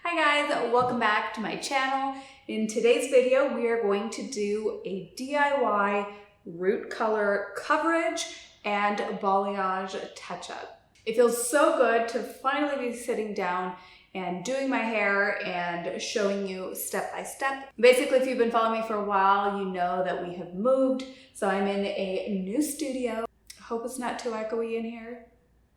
Hi guys, welcome back to my channel. In today's video, we are going to do a DIY root color coverage and balayage touch-up. It feels so good to finally be sitting down and doing my hair and showing you step by step. Basically, if you've been following me for a while, you know that we have moved. So I'm in a new studio. I hope it's not too echoey in here.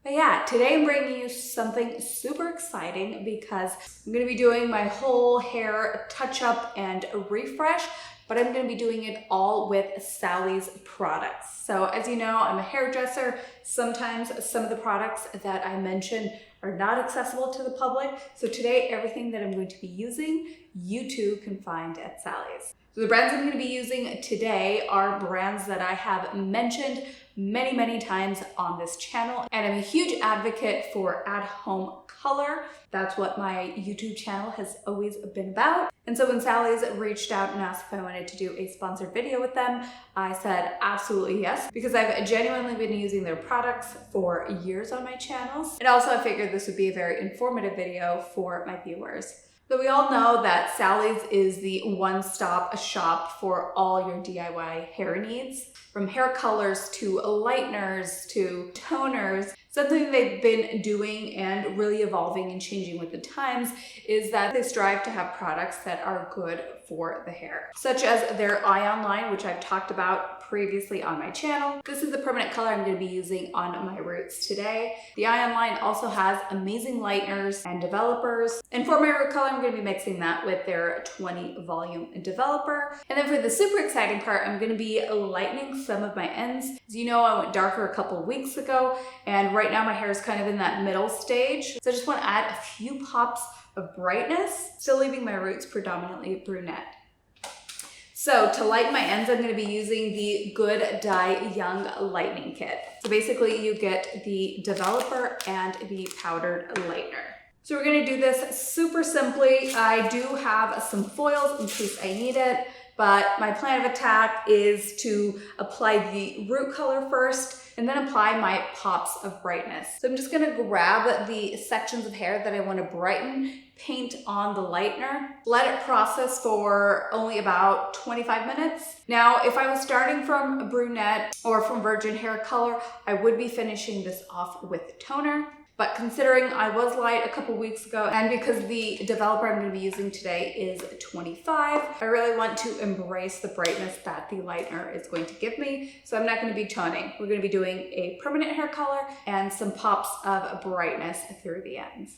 But yeah, today I'm bringing you something super exciting because I'm going to be doing my whole hair touch-up and refresh, but I'm going to be doing it all with Sally's products. So as you know, I'm a hairdresser. Sometimes some of the products that I mention are not accessible to the public. So today, everything that I'm going to be using, you too can find at Sally's. So the brands I'm going to be using today are brands that I have mentioned many times on this channel. And I'm a huge advocate for at-home color. That's what my YouTube channel has always been about. And so when Sally's reached out and asked if I wanted to do a sponsored video with them, I said absolutely yes, because I've genuinely been using their products for years on my channels. And also I figured this would be a very informative video for my viewers. So we all know that Sally's is the one-stop shop for all your DIY hair needs. From hair colors to lighteners to toners. Something they've been doing and really evolving and changing with the times is that they strive to have products that are good for the hair. Such as their Ion line, which I've talked about previously on my channel. This is the permanent color I'm going to be using on my roots today. The Ion line also has amazing lighteners and developers. And for my root color, I'm going to be mixing that with their 20 volume developer. And then for the super exciting part, I'm going to be lightening some of my ends. As you know, I went darker a couple weeks ago, and right now my hair is kind of in that middle stage. So I just want to add a few pops of brightness, still leaving my roots predominantly brunette. So to lighten my ends, I'm going to be using the Good Dye Young Lightening Kit. So basically you get the developer and the powdered lightener. So we're going to do this super simply. I do have some foils in case I need it, but my plan of attack is to apply the root color first and then apply my pops of brightness. So I'm just gonna grab the sections of hair that I wanna brighten, paint on the lightener, let it process for only about 25 minutes. Now, if I was starting from brunette or from virgin hair color, I would be finishing this off with toner. But considering I was light a couple weeks ago, and because the developer I'm going to be using today is 25, I really want to embrace the brightness that the lightener is going to give me. So I'm not going to be toning. We're going to be doing a permanent hair color and some pops of brightness through the ends.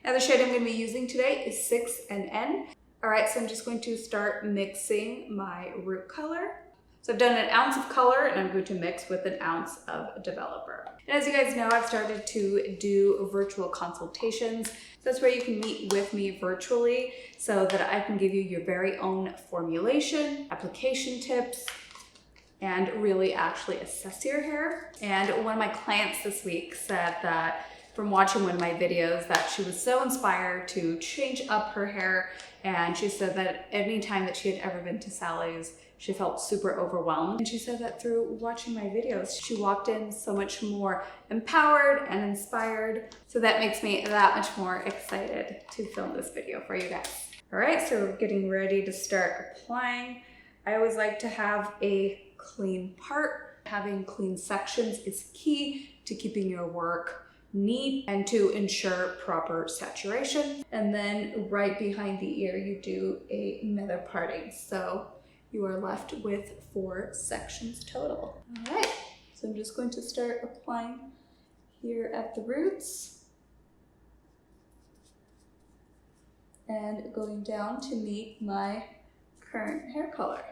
Now the shade I'm going to be using today is 6NN. All right, so I'm just going to start mixing my root color. So I've done an ounce of color and I'm going to mix with an ounce of developer. And as you guys know, I've started to do virtual consultations. So that's where you can meet with me virtually so that I can give you your very own formulation, application tips, and really actually assess your hair. And one of my clients this week said that from watching one of my videos that she was so inspired to change up her hair, and she said that any time that she had ever been to Sally's, she felt super overwhelmed. And she said that through watching my videos, she walked in so much more empowered and inspired. So that makes me that much more excited to film this video for you guys. All right, so we're getting ready to start applying. I always like to have a clean part. Having clean sections is key to keeping your work neat and to ensure proper saturation. And then right behind the ear, you do another parting. So you are left with 4 sections total. All right, so I'm just going to start applying here at the roots and going down to meet my current hair color.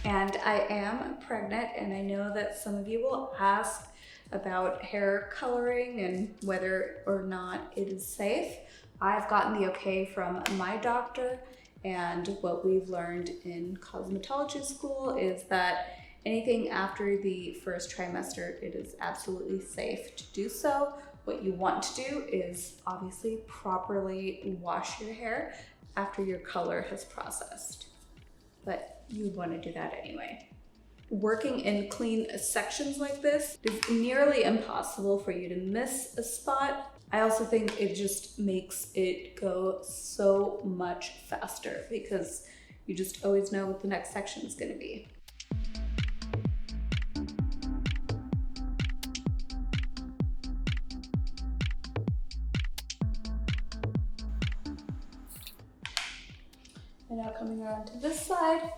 And I am pregnant, and I know that some of you will ask about hair coloring and whether or not it is safe. I've gotten the okay from my doctor, and what we've learned in cosmetology school is that anything after the first trimester, it is absolutely safe to do so. What you want to do is obviously properly wash your hair after your color has processed. But you would want to do that anyway. Working in clean sections like this is nearly impossible for you to miss a spot. I also think it just makes it go so much faster because you just always know what the next section is going to be. And now coming around to this side.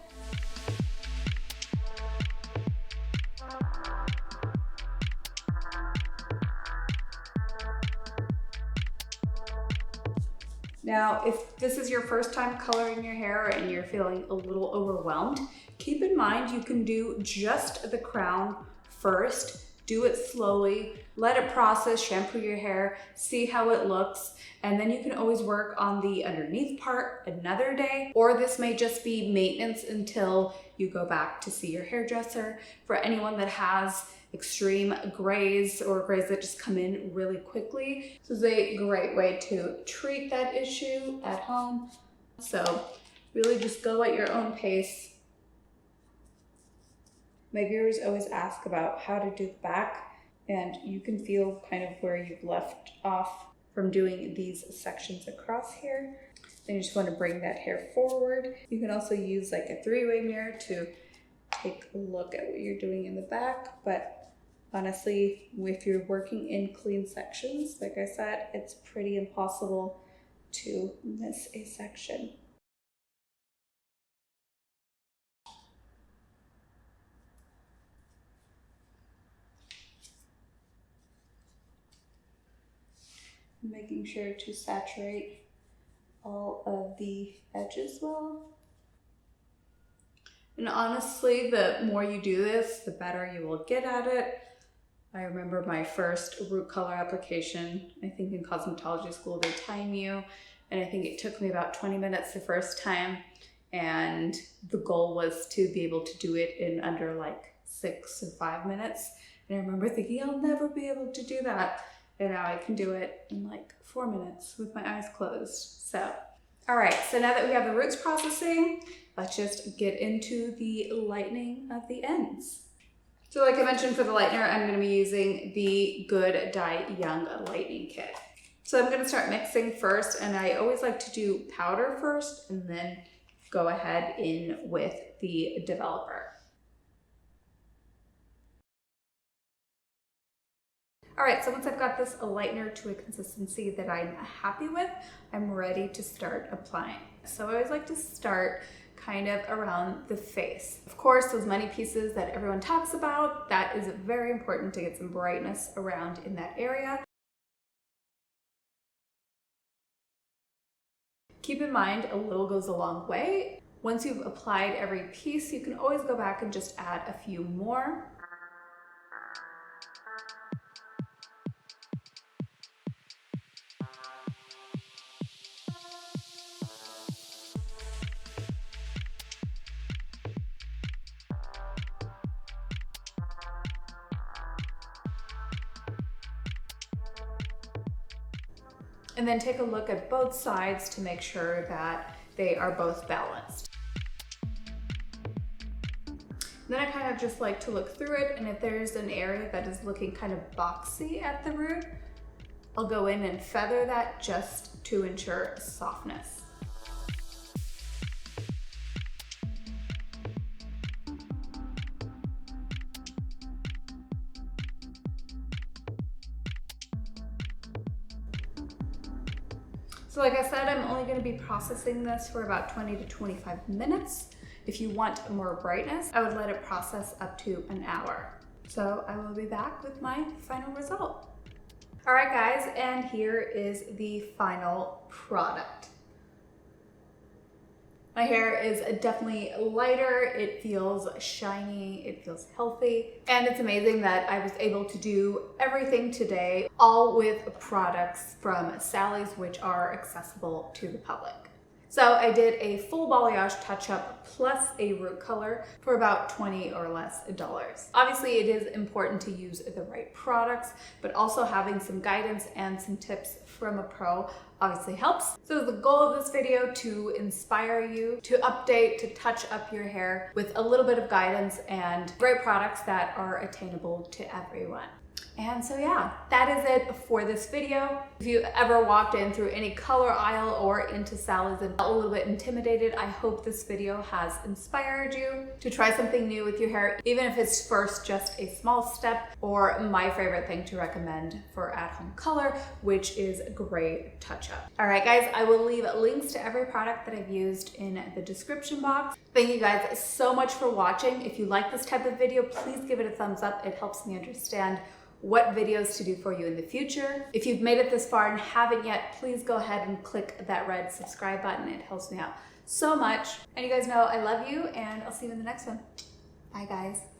Now, if this is your first time coloring your hair and you're feeling a little overwhelmed, keep in mind you can do just the crown first. Do it slowly, let it process, shampoo your hair, see how it looks, and then you can always work on the underneath part another day, or this may just be maintenance until you go back to see your hairdresser. For anyone that has extreme grays or grays that just come in really quickly, this is a great way to treat that issue at home. So really just go at your own pace. My viewers always ask about how to do the back, and you can feel kind of where you've left off from doing these sections across here. Then you just want to bring that hair forward. You can also use like a three-way mirror to take a look at what you're doing in the back, but honestly, if you're working in clean sections, like I said, it's pretty impossible to miss a section. Making sure to saturate all of the edges well. And honestly, the more you do this, the better you will get at it. I remember my first root color application, I think in cosmetology school, they time you, and I think it took me about 20 minutes the first time, and the goal was to be able to do it in under like 6 or 5 minutes. And I remember thinking, I'll never be able to do that. And now I can do it in like 4 minutes with my eyes closed. So, all right, so now that we have the roots processing, let's just get into the lightening of the ends. So like I mentioned, for the lightener, I'm gonna be using the Good Dye Young Lightening Kit. So I'm gonna start mixing first, and I always like to do powder first and then go ahead in with the developer. All right, so once I've got this lightener to a consistency that I'm happy with, I'm ready to start applying. So I always like to start kind of around the face. Of course, those many pieces that everyone talks about, that is very important to get some brightness around in that area. Keep in mind, a little goes a long way. Once you've applied every piece, you can always go back and just add a few more. And then take a look at both sides to make sure that they are both balanced. Then I kind of just like to look through it, and if there's an area that is looking kind of boxy at the root, I'll go in and feather that just to ensure softness. So like I said, I'm only going to be processing this for about 20 to 25 minutes. If you want more brightness, I would let it process up to an hour. So I will be back with my final result. All right guys, and here is the final product. My hair is definitely lighter, it feels shiny, it feels healthy, and it's amazing that I was able to do everything today, all with products from Sally's, which are accessible to the public. So I did a full balayage touch-up plus a root color for about $20 or less. Obviously, it is important to use the right products, but also having some guidance and some tips from a pro obviously helps. So the goal of this video to inspire you to update, to touch up your hair with a little bit of guidance and great products that are attainable to everyone. And so yeah, that is it for this video. If you ever walked in through any color aisle or into salads and felt a little bit intimidated, I hope this video has inspired you to try something new with your hair, even if it's first just a small step, or my favorite thing to recommend for at-home color, which is a great touch-up. All right, guys, I will leave links to every product that I've used in the description box. Thank you guys so much for watching. If you like this type of video, please give it a thumbs up. It helps me understand what videos to do for you in the future. If you've made it this far and haven't yet, please go ahead and click that red subscribe button. It helps me out so much. And you guys know I love you, and I'll see you in the next one. Bye, guys.